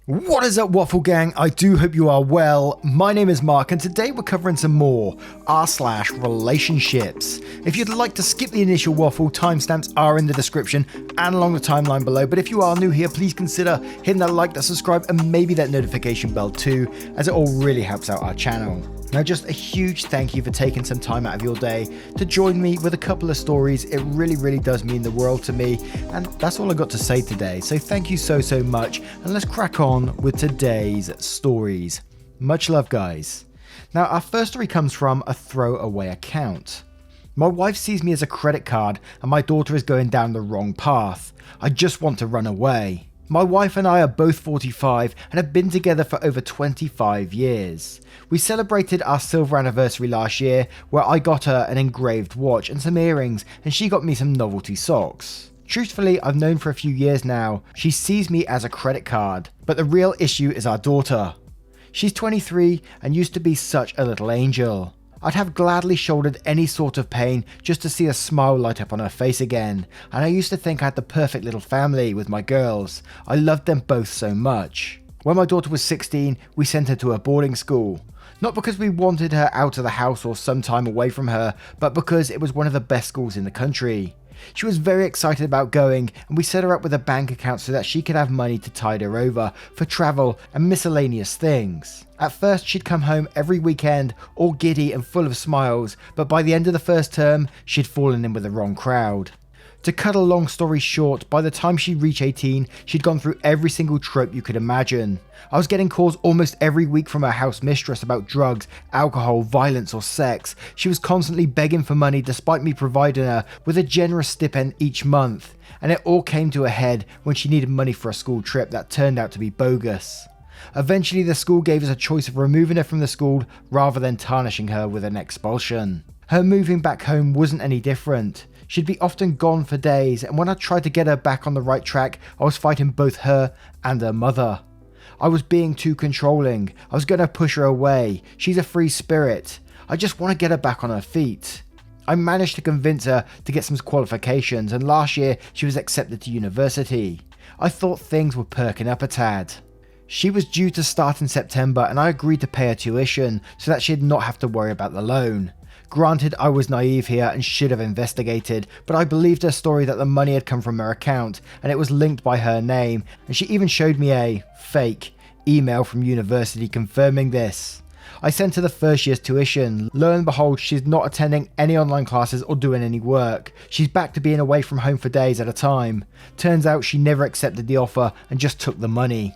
What is up, Waffle Gang? I do hope you are well. My name is Mark, and today we're covering some more r/relationships. If you'd like to skip the initial waffle, timestamps are in the description and along the timeline below. But if you are new here, please consider hitting that like, that subscribe, and maybe that notification bell too, as it all really helps out our channel. Now, just a huge thank you for taking some time out of your day to join me with a couple of stories. It really does mean the world to me, and that's all I got to say today. So thank you so much, and let's crack on with today's stories. Much love, guys. Now, our first story comes from a throwaway account. My wife sees me as a credit card, and my daughter is going down the wrong path. I just want to run away. My wife and I are both 45 and have been together for over 25 years. We celebrated our silver anniversary last year, where I got her an engraved watch and some earrings, and she got me some novelty socks. Truthfully, I've known for a few years now she sees me as a credit card, but the real issue is our daughter. She's 23 and used to be such a little angel. I'd have gladly shouldered any sort of pain just to see a smile light up on her face again, and I used to think I had the perfect little family with my girls. I loved them both so much. When my daughter was 16, we sent her to a boarding school. Not because we wanted her out of the house or some time away from her, but because it was one of the best schools in the country. She was very excited about going, and we set her up with a bank account so that she could have money to tide her over for travel and miscellaneous things. At first, she'd come home every weekend all giddy and full of smiles, but by the end of the first term, she'd fallen in with the wrong crowd. To cut a long story short, by the time she'd reached 18, she'd gone through every single trope you could imagine. I was getting calls almost every week from her house mistress about drugs, alcohol, violence or sex. She was constantly begging for money despite me providing her with a generous stipend each month. And it all came to a head when she needed money for a school trip that turned out to be bogus. Eventually the school gave us a choice of removing her from the school rather than tarnishing her with an expulsion. Her moving back home wasn't any different. She'd be often gone for days, and when I tried to get her back on the right track, I was fighting both her and her mother. I was being too controlling. I was going to push her away. She's a free spirit. I just want to get her back on her feet. I managed to convince her to get some qualifications, and last year she was accepted to university. I thought things were perking up a tad. She was due to start in September, and I agreed to pay her tuition so that she'd not have to worry about the loan. Granted, I was naive here and should have investigated, but I believed her story that the money had come from her account and it was linked by her name, and she even showed me a fake email from university confirming this. I sent her the first year's tuition. Lo and behold, she's not attending any online classes or doing any work. She's back to being away from home for days at a time. Turns out she never accepted the offer and just took the money.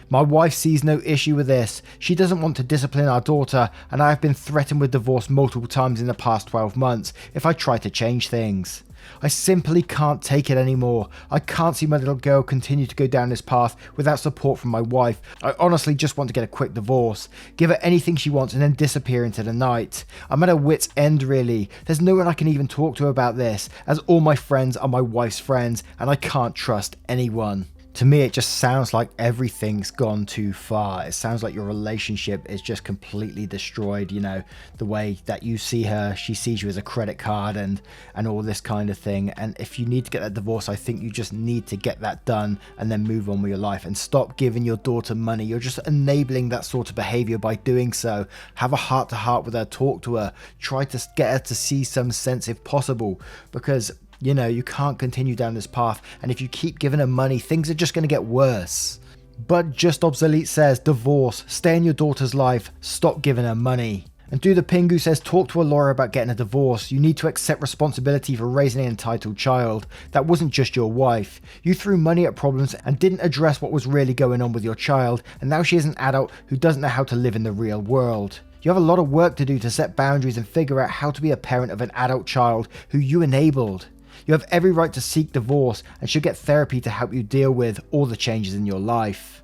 My wife sees no issue with this. She doesn't want to discipline our daughter, and I have been threatened with divorce multiple times in the past 12 months if I try to change things. I simply can't take it anymore. I can't see my little girl continue to go down this path without support from my wife. I honestly just want to get a quick divorce, give her anything she wants, and then disappear into the night. I'm at a wit's end, really. There's no one I can even talk to about this, as all my friends are my wife's friends, and I can't trust anyone. To me, it just sounds like everything's gone too far. It sounds like your relationship is just completely destroyed. You know, the way that you see her, she sees you as a credit card and all this kind of thing. And if you need to get that divorce, I think you just need to get that done and then move on with your life and stop giving your daughter money. You're just enabling that sort of behavior by doing so. Have a heart-to-heart with her, talk to her, try to get her to see some sense if possible, because you know, you can't continue down this path, and if you keep giving her money, things are just going to get worse. But Just Obsolete says, divorce, stay in your daughter's life, stop giving her money. And Do the Pingu says, talk to a lawyer about getting a divorce. You need to accept responsibility for raising an entitled child. That wasn't just your wife. You threw money at problems and didn't address what was really going on with your child, and now she is an adult who doesn't know how to live in the real world. You have a lot of work to do to set boundaries and figure out how to be a parent of an adult child who you enabled. You have every right to seek divorce and should get therapy to help you deal with all the changes in your life.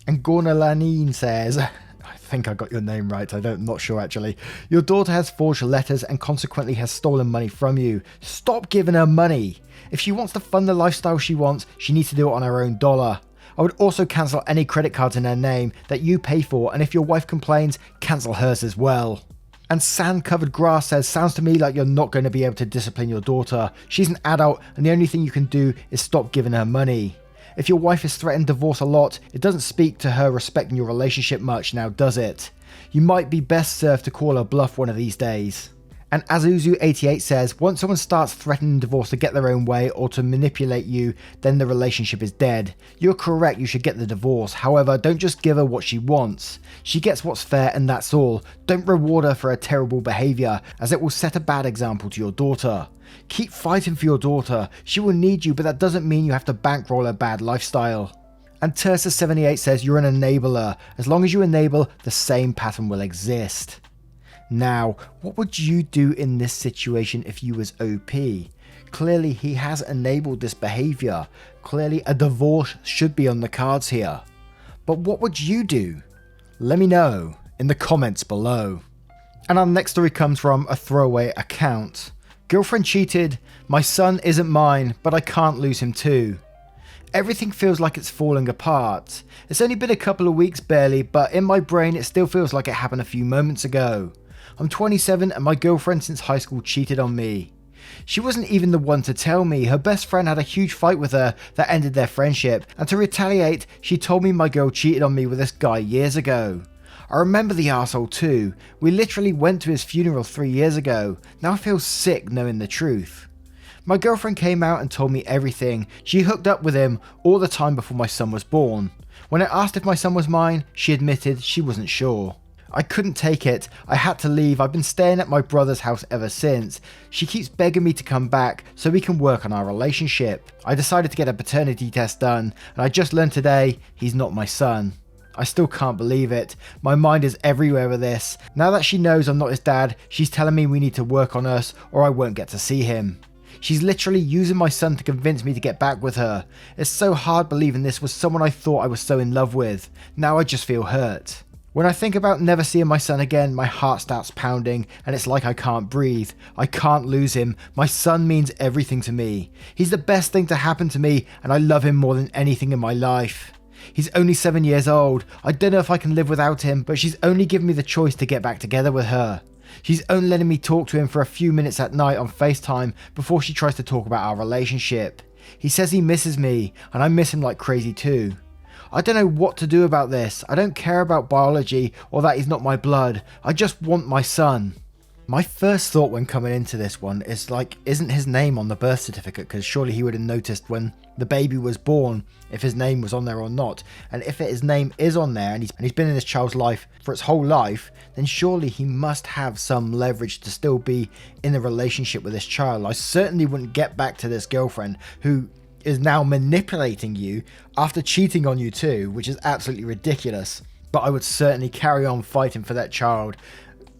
And Gorna Lanine says, I think I got your name right, I'm not sure actually. Your daughter has forged letters and consequently has stolen money from you. Stop giving her money. If she wants to fund the lifestyle she wants, she needs to do it on her own dollar. I would also cancel any credit cards in her name that you pay for, and if your wife complains, cancel hers as well. And Sand Covered Grass says, sounds to me like you're not going to be able to discipline your daughter. She's an adult and the only thing you can do is stop giving her money. If your wife has threatened divorce a lot, it doesn't speak to her respecting your relationship much now, does it? You might be best served to call her bluff one of these days. And Azuzu88 says, once someone starts threatening divorce to get their own way or to manipulate you, then the relationship is dead. You're correct, you should get the divorce. However, don't just give her what she wants. She gets what's fair and that's all. Don't reward her for her terrible behaviour, as it will set a bad example to your daughter. Keep fighting for your daughter. She will need you, but that doesn't mean you have to bankroll her bad lifestyle. And Tersa78 says, you're an enabler. As long as you enable, the same pattern will exist. Now, what would you do in this situation if you was OP? Clearly, he has enabled this behavior. Clearly, a divorce should be on the cards here. But what would you do? Let me know in the comments below. And our next story comes from a throwaway account. Girlfriend cheated. My son isn't mine, but I can't lose him too. Everything feels like it's falling apart. It's only been a couple of weeks barely, but in my brain it still feels like it happened a few moments ago. I'm 27 and my girlfriend since high school cheated on me. She wasn't even the one to tell me. Her best friend had a huge fight with her that ended their friendship, and to retaliate, she told me my girl cheated on me with this guy years ago. I remember the arsehole too. We literally went to his funeral 3 years ago. Now I feel sick knowing the truth. My girlfriend came out and told me everything. She hooked up with him all the time before my son was born. When I asked if my son was mine, she admitted she wasn't sure. I couldn't take it. I had to leave. I've been staying at my brother's house ever since. She keeps begging me to come back so we can work on our relationship. I decided to get a paternity test done, and I just learned today he's not my son. I still can't believe it. My mind is everywhere with this. Now that she knows I'm not his dad, she's telling me we need to work on us or I won't get to see him. She's literally using my son to convince me to get back with her. It's so hard believing this was someone I thought I was so in love with. Now I just feel hurt. When I think about never seeing my son again, my heart starts pounding and it's like I can't breathe. I can't lose him. My son means everything to me. He's the best thing to happen to me and I love him more than anything in my life. He's only 7 years old. I don't know if I can live without him, but she's only given me the choice to get back together with her. She's only letting me talk to him for a few minutes at night on FaceTime before she tries to talk about our relationship. He says he misses me and I miss him like crazy too. I don't know what to do about this. I don't care about biology or that he's not my blood. I just want my son. My first thought when coming into this one is like, isn't his name on the birth certificate? Because surely he would have noticed when the baby was born if his name was on there or not. And if his name is on there and he's been in this child's life for its whole life, then surely he must have some leverage to still be in a relationship with this child. I certainly wouldn't get back to this girlfriend who is now manipulating you after cheating on you too, which is absolutely ridiculous. But I would certainly carry on fighting for that child.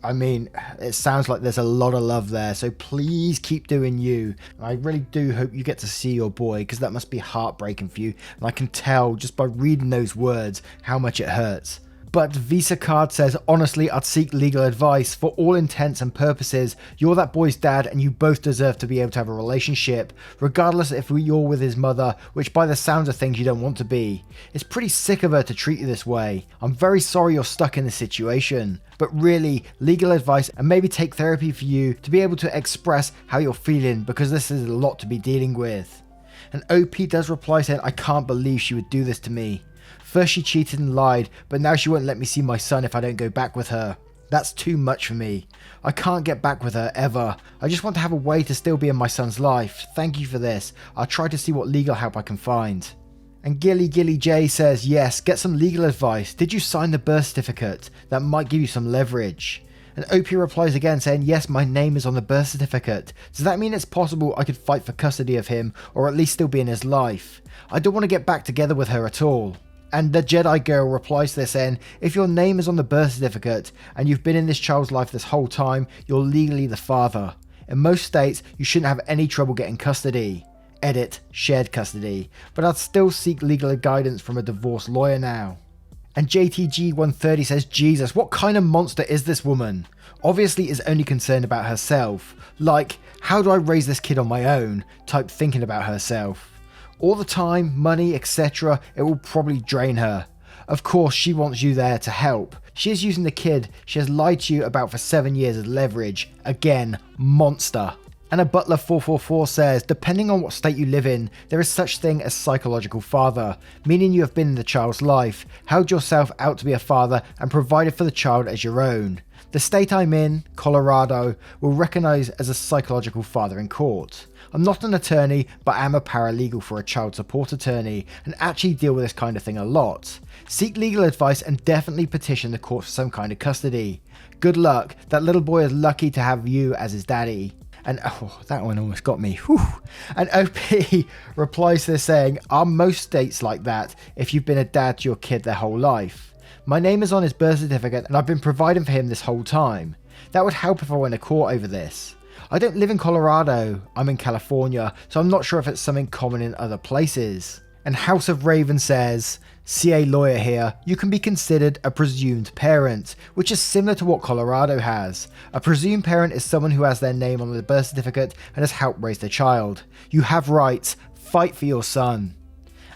I mean, it sounds like there's a lot of love there, so please keep doing you. I really do hope you get to see your boy, because that must be heartbreaking for you, and I can tell just by reading those words how much it hurts. But Visa Card says, honestly, I'd seek legal advice. For all intents and purposes, you're that boy's dad and you both deserve to be able to have a relationship, regardless if you're with his mother, which by the sounds of things you don't want to be. It's pretty sick of her to treat you this way. I'm very sorry you're stuck in this situation, but really, legal advice and maybe take therapy for you to be able to express how you're feeling, because this is a lot to be dealing with. And OP does reply saying, I can't believe she would do this to me. First she cheated and lied, but now she won't let me see my son if I don't go back with her. That's too much for me. I can't get back with her ever. I just want to have a way to still be in my son's life. Thank you for this. I'll try to see what legal help I can find. And Gilly J says, yes, get some legal advice. Did you sign the birth certificate? That might give you some leverage. And OP replies again saying, yes, my name is on the birth certificate. Does that mean it's possible I could fight for custody of him, or at least still be in his life? I don't want to get back together with her at all. And the Jedi girl replies to this saying, if your name is on the birth certificate and you've been in this child's life this whole time, you're legally the father. In most states, you shouldn't have any trouble getting custody. Edit, shared custody. But I'd still seek legal guidance from a divorce lawyer now. And JTG130 says, Jesus, what kind of monster is this woman? Obviously is only concerned about herself. Like, how do I raise this kid on my own? Type thinking about herself. All the time, money, etc., it will probably drain her. Of course, she wants you there to help. She is using the kid she has lied to you about for 7 years as leverage. Again, monster. And a Butler 444 says, depending on what state you live in, there is such thing as psychological father, meaning you have been in the child's life, held yourself out to be a father and provided for the child as your own. The state I'm in, Colorado, will recognize as a psychological father in court. I'm not an attorney, but I am a paralegal for a child support attorney and actually deal with this kind of thing a lot. Seek legal advice and definitely petition the court for some kind of custody. Good luck, that little boy is lucky to have you as his daddy. And oh, that one almost got me. Whew. And OP replies to this saying, are most states like that if you've been a dad to your kid their whole life? My name is on his birth certificate and I've been providing for him this whole time. That would help if I went to court over this. I don't live in Colorado, I'm in California, so I'm not sure if it's something common in other places. And House of Raven says, CA lawyer here, you can be considered a presumed parent, which is similar to what Colorado has. A presumed parent is someone who has their name on the birth certificate and has helped raise the child. You have rights, fight for your son.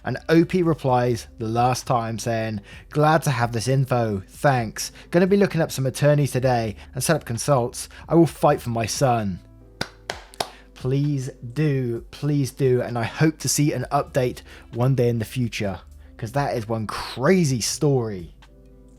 And OP replies the last time saying, glad to have this info, thanks. Gonna be looking up some attorneys today and set up consults. I will fight for my son. Please do, and I hope to see an update one day in the future, because that is one crazy story.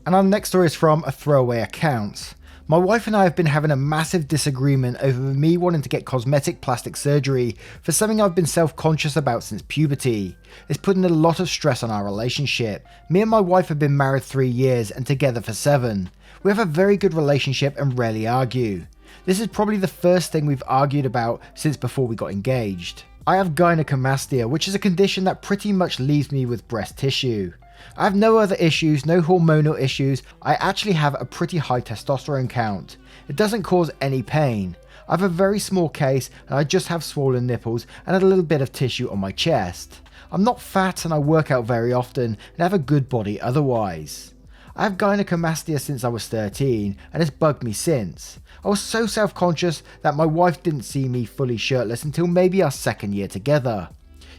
And our next story is from a throwaway account. My wife and I have been having a massive disagreement over me wanting to get cosmetic plastic surgery for something I've been self-conscious about since puberty. It's putting a lot of stress on our relationship. Me and my wife have been married 3 years and together for 7. We have a very good relationship and rarely argue. This is probably the first thing we've argued about since before we got engaged. I have gynecomastia, which is a condition that pretty much leaves me with breast tissue. I have no other issues, no hormonal issues. I actually have a pretty high testosterone count. It doesn't cause any pain. I have a very small case and I just have swollen nipples and a little bit of tissue on my chest. I'm not fat and I work out very often and have a good body otherwise. I have gynecomastia since I was 13 and it's bugged me since. I was so self-conscious that my wife didn't see me fully shirtless until maybe our 2nd year together.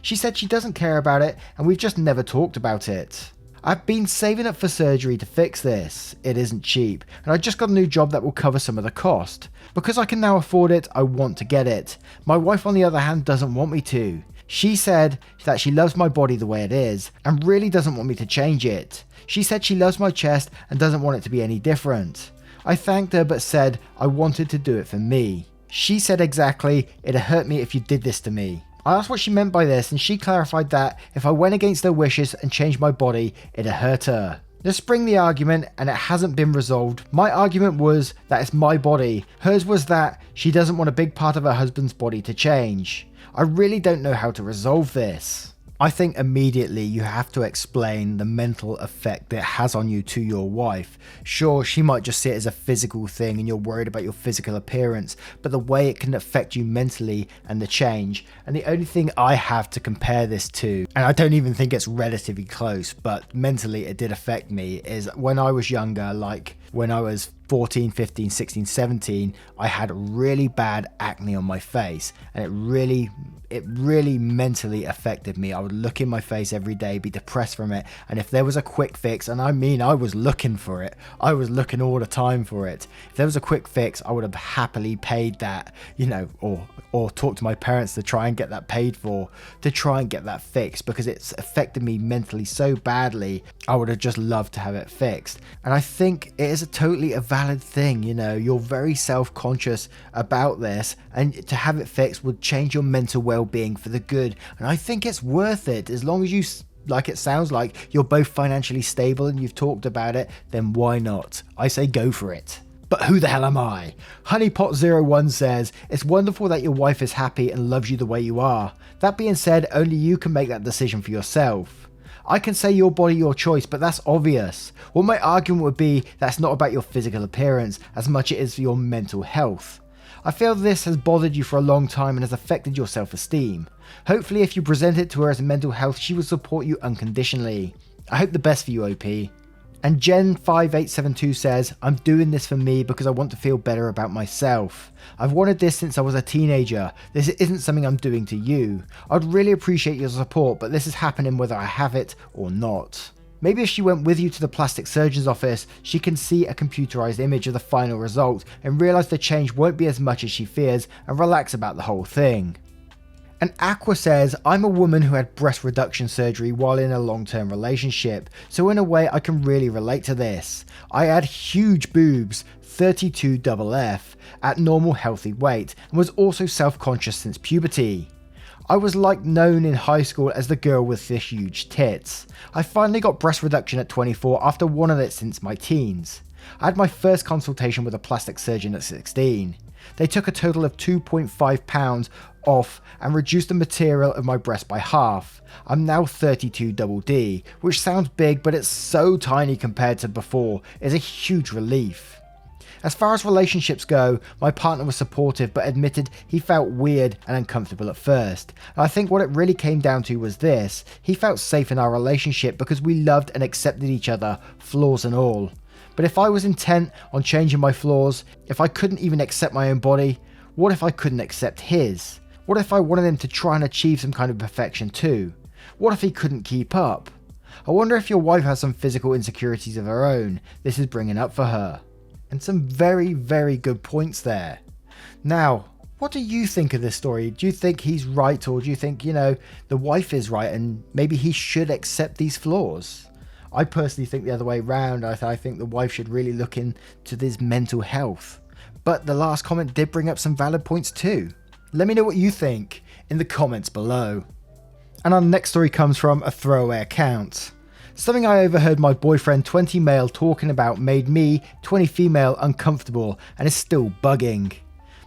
She said she doesn't care about it and we've just never talked about it. I've been saving up for surgery to fix this. It isn't cheap and I just got a new job that will cover some of the cost. Because I can now afford it, I want to get it. My wife on the other hand doesn't want me to. She said that she loves my body the way it is and really doesn't want me to change it. She said she loves my chest and doesn't want it to be any different. I thanked her but said I wanted to do it for me. She said exactly, it'd hurt me if you did this to me. I asked what she meant by this and she clarified that if I went against her wishes and changed my body, it'd hurt her. Let's bring the argument and it hasn't been resolved. My argument was that it's my body. Hers was that she doesn't want a big part of her husband's body to change. I really don't know how to resolve this. I think immediately you have to explain the mental effect that it has on you to your wife. Sure, she might just see it as a physical thing and you're worried about your physical appearance, but the way it can affect you mentally and the change. And the only thing I have to compare this to, and I don't even think it's relatively close, but mentally it did affect me, is when I was younger, like when I was 14, 15, 16, 17, I had really bad acne on my face and it really mentally affected me. I would look in my face every day, be depressed from it, and if there was a quick fix, and I mean I was looking for it, I was looking all the time for it. If there was a quick fix, I would have happily paid that, or talked to my parents to try and get that paid for, to try and get that fixed, because it's affected me mentally so badly. I would have just loved to have it fixed. And I think it is a totally valid thing, you're very self-conscious about this, and to have it fixed would change your mental well-being for the good. And I think it's worth it as long as you, like it sounds like, you're both financially stable and you've talked about it, then why not? I say go for it. But who the hell am I? Honeypot01 says, it's wonderful that your wife is happy and loves you the way you are. That being said, only you can make that decision for yourself. I can say your body, your choice, but that's obvious. Well, my argument would be that's not about your physical appearance as much as it is for your mental health. I feel this has bothered you for a long time and has affected your self-esteem. Hopefully if you present it to her as mental health, she will support you unconditionally. I hope the best for you, OP. And Jen5872 says, I'm doing this for me because I want to feel better about myself. I've wanted this since I was a teenager. This isn't something I'm doing to you. I'd really appreciate your support, but this is happening whether I have it or not. Maybe if she went with you to the plastic surgeon's office, she can see a computerized image of the final result and realize the change won't be as much as she fears and relax about the whole thing. And Aqua says, I'm a woman who had breast reduction surgery while in a long-term relationship, so in a way I can really relate to this. I had huge boobs, 32 FF, at normal healthy weight, and was also self-conscious since puberty. I was known in high school as the girl with the huge tits. I finally got breast reduction at 24 after wanting it since my teens. I had my first consultation with a plastic surgeon at 16. They took a total of 2.5 pounds off and reduced the material of my breast by half. I'm now 32 DD, which sounds big, but it's so tiny compared to before. It's a huge relief. As far as relationships go, my partner was supportive but admitted he felt weird and uncomfortable at first. And I think what it really came down to was this: he felt safe in our relationship because we loved and accepted each other, flaws and all. But if I was intent on changing my flaws, if I couldn't even accept my own body, what if I couldn't accept his? What if I wanted him to try and achieve some kind of perfection too? What if he couldn't keep up? I wonder if your wife has some physical insecurities of her own this is bringing up for her. And some very, very good points there. Now, what do you think of this story? Do you think he's right, or do you think, the wife is right and maybe he should accept these flaws? I personally think the other way around. I think the wife should really look into this mental health. But the last comment did bring up some valid points too. Let me know what you think in the comments below. And our next story comes from a throwaway account. Something I overheard my boyfriend 20 male talking about made me 20 female uncomfortable and is still bugging.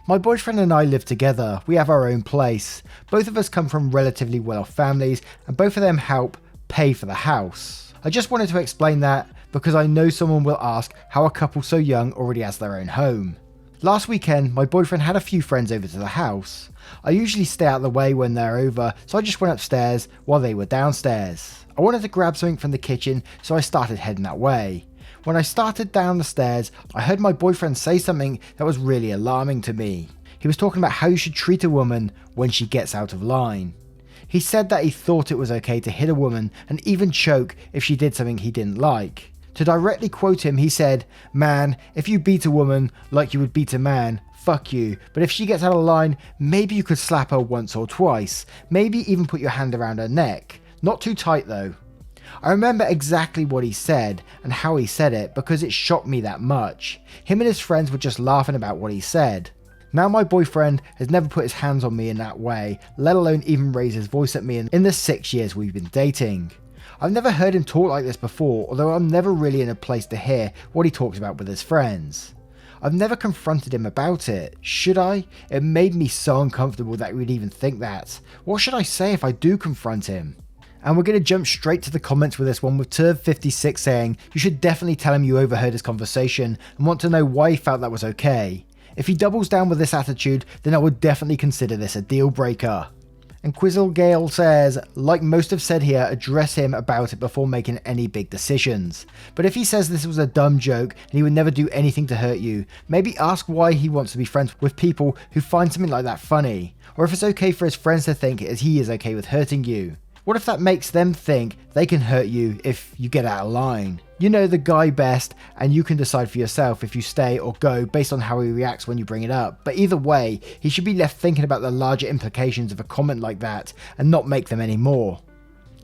My boyfriend and I live together. We have our own place. Both of us come from relatively well-off families and both of them help pay for the house. I just wanted to explain that because I know someone will ask how a couple so young already has their own home. Last weekend, my boyfriend had a few friends over to the house. I usually stay out of the way when they're over, so I just went upstairs while they were downstairs. I wanted to grab something from the kitchen, so I started heading that way. When I started down the stairs, I heard my boyfriend say something that was really alarming to me. He was talking about how you should treat a woman when she gets out of line. He said that he thought it was okay to hit a woman and even choke if she did something he didn't like. To directly quote him, he said, "Man, if you beat a woman like you would beat a man, fuck you, but if she gets out of line, maybe you could slap her once or twice, maybe even put your hand around her neck. Not too tight though." I remember exactly what he said and how he said it because it shocked me that much. Him and his friends were just laughing about what he said. Now my boyfriend has never put his hands on me in that way, let alone even raise his voice at me in the 6 years we've been dating. I've never heard him talk like this before, although I'm never really in a place to hear what he talks about with his friends. I've never confronted him about it. Should I? It made me so uncomfortable that he would even think that. What should I say if I do confront him? And we're going to jump straight to the comments with this one, with Turv56 saying, "You should definitely tell him you overheard his conversation and want to know why he felt that was okay. If he doubles down with this attitude, then I would definitely consider this a deal breaker." And Quizzlegale says, "Like most have said here, address him about it before making any big decisions. But if he says this was a dumb joke and he would never do anything to hurt you, maybe ask why he wants to be friends with people who find something like that funny. Or if it's okay for his friends to think as he is okay with hurting you. What if that makes them think they can hurt you if you get out of line? You know the guy best, and you can decide for yourself if you stay or go based on how he reacts when you bring it up. But either way, he should be left thinking about the larger implications of a comment like that and not make them anymore."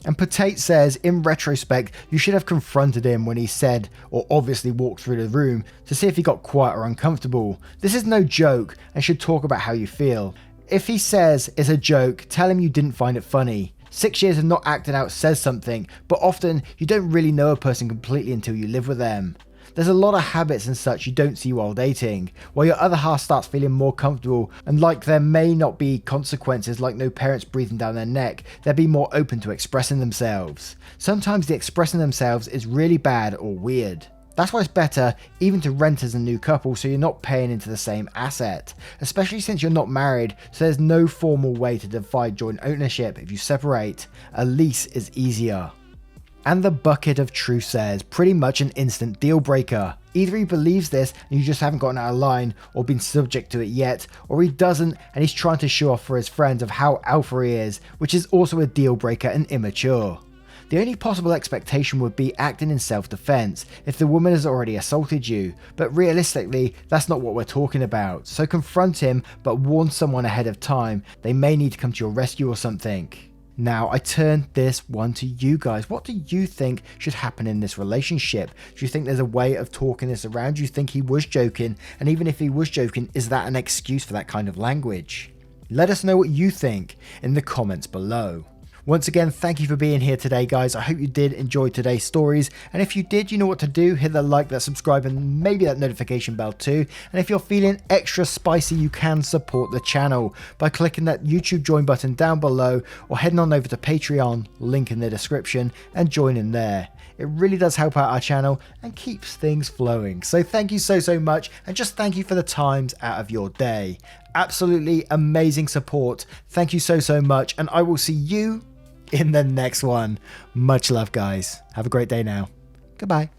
And Potate says, "In retrospect, you should have confronted him when he said or obviously walked through the room to see if he got quiet or uncomfortable. This is no joke and should talk about how you feel. If he says it's a joke, tell him you didn't find it funny. 6 years of not acting out says something, but often you don't really know a person completely until you live with them. There's a lot of habits and such you don't see while dating, while your other half starts feeling more comfortable and like there may not be consequences like no parents breathing down their neck, they'll be more open to expressing themselves. Sometimes the expressing themselves is really bad or weird. That's why it's better even to rent as a new couple so you're not paying into the same asset, especially since you're not married, so there's no formal way to divide joint ownership if you separate. A lease is easier." And the Bucket of Truth says, "Pretty much an instant deal breaker. Either he believes this and you just haven't gotten out of line or been subject to it yet, or he doesn't and he's trying to show off for his friends of how alpha he is, which is also a deal breaker and immature. The only possible expectation would be acting in self-defense if the woman has already assaulted you, but realistically, that's not what we're talking about. So confront him, but warn someone ahead of time. They may need to come to your rescue or something. Now, I turn this one to you guys. What do you think should happen in this relationship? Do you think there's a way of talking this around? Do you think he was joking? And even if he was joking, is that an excuse for that kind of language? Let us know what you think in the comments below. Once again, thank you for being here today, guys. I hope you did enjoy today's stories. And if you did, you know what to do. Hit that like, that subscribe, and maybe that notification bell too. And if you're feeling extra spicy, you can support the channel by clicking that YouTube join button down below or heading on over to Patreon, link in the description, and joining there. It really does help out our channel and keeps things flowing. So thank you so much, and just thank you for the times out of your day. Absolutely amazing support. Thank you so much, and I will see you in the next one. Much love, guys. Have a great day now. Goodbye.